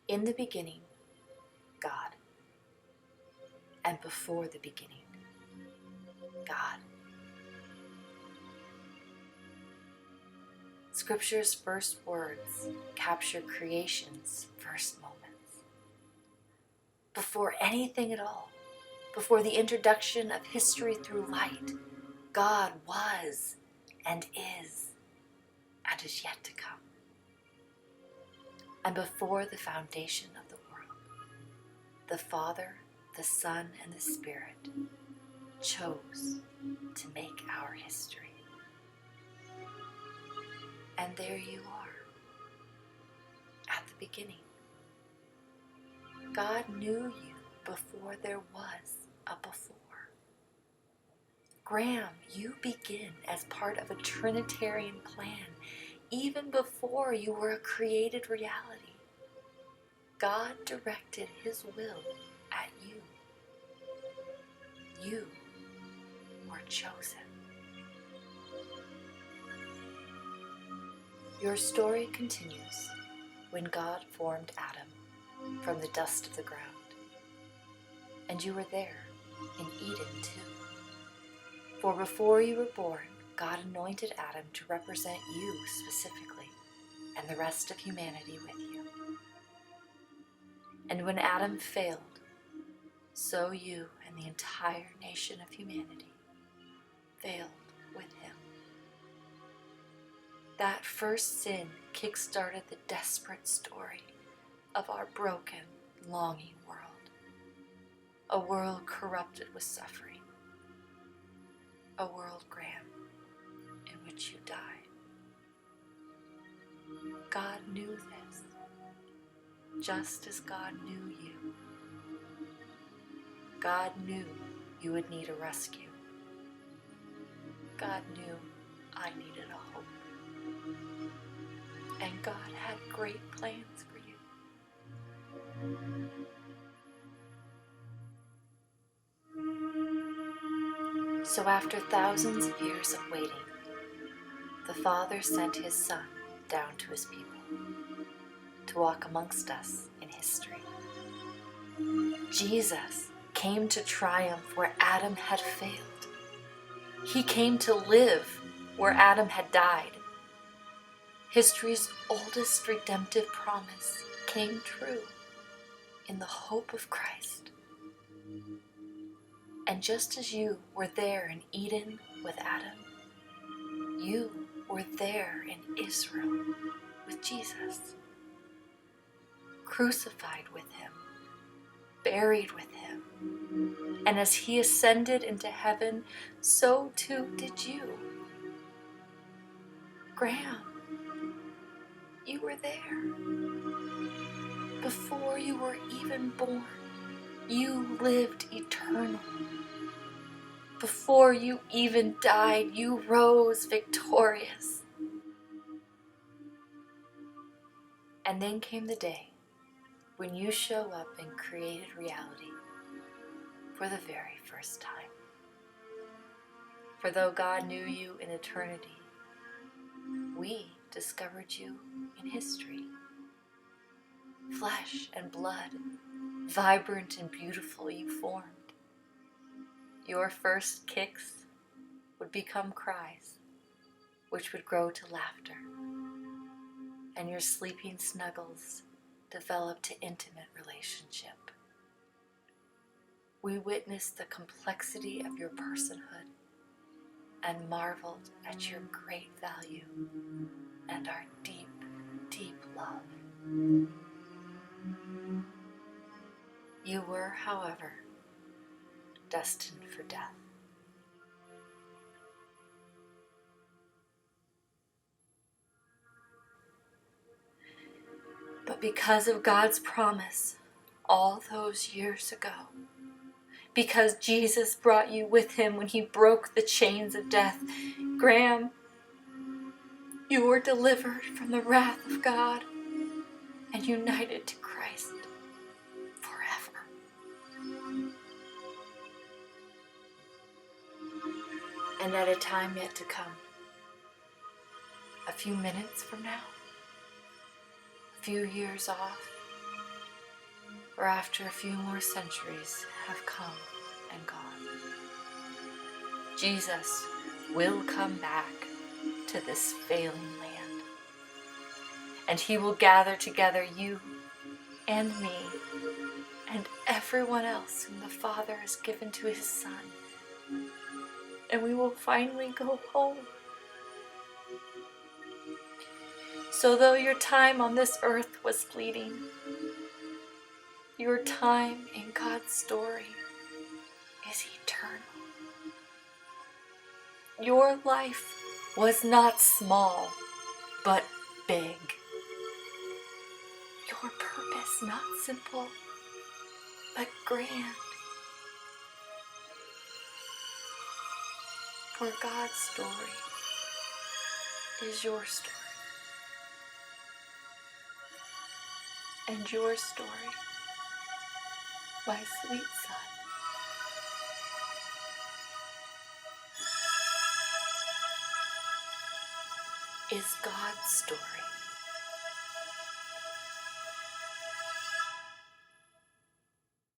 In the beginning, God. And before the beginning, God. Scripture's first words capture creation's first moments. Before anything at all, before the introduction of history through light, God was and is yet to come. And before the foundation of the world, the Father, the Son, and the Spirit chose to make our history. And there you are, at the beginning. God knew you before there was a before. Graham, you begin as part of a Trinitarian plan, even before you were a created reality. God directed His will at you. You were chosen. Your story continues when God formed Adam from the dust of the ground. And you were there in Eden too. For before you were born, God anointed Adam to represent you specifically and the rest of humanity with you. And when Adam failed, so you and the entire nation of humanity failed with him. That first sin kick-started the desperate story of our broken, longing world. A world corrupted with suffering. A world, Graham, in which you died. God knew this, just as God knew you. God knew you would need a rescue. God knew I needed a hope. And God had great plans for you. So after thousands of years of waiting, the Father sent His Son down to His people to walk amongst us in history. Jesus came to triumph where Adam had failed. He came to live where Adam had died. History's oldest redemptive promise came true in the hope of Christ. And just as you were there in Eden with Adam, you were there in Israel with Jesus. Crucified with Him, buried with Him, and as He ascended into heaven, so too did you. Graham, you were there. Before you were even born, you lived eternal. Before you even died, you rose victorious. And then came the day when you show up in created reality for the very first time. For though God knew you in eternity, we discovered you in history. Flesh and blood, vibrant and beautiful, you formed. Your first kicks would become cries, which would grow to laughter, and your sleeping snuggles developed to intimate relationship. We witnessed the complexity of your personhood and marveled at your great value and our deep, deep love. You were, however, destined for death. But because of God's promise all those years ago, because Jesus brought you with Him when He broke the chains of death, Graham, you were delivered from the wrath of God and united to Christ forever. And at a time yet to come, a few minutes from now, a few years off, or after a few more centuries have come and gone. Jesus will come back to this failing land, and he will gather together you and me and everyone else whom the Father has given to his Son, and we will finally go home. So though your time on this earth was fleeting, your time in God's story is eternal. Your life was not small, but big. Your purpose not simple, but grand. For God's story is your story. And your story, my sweet son, is God's story.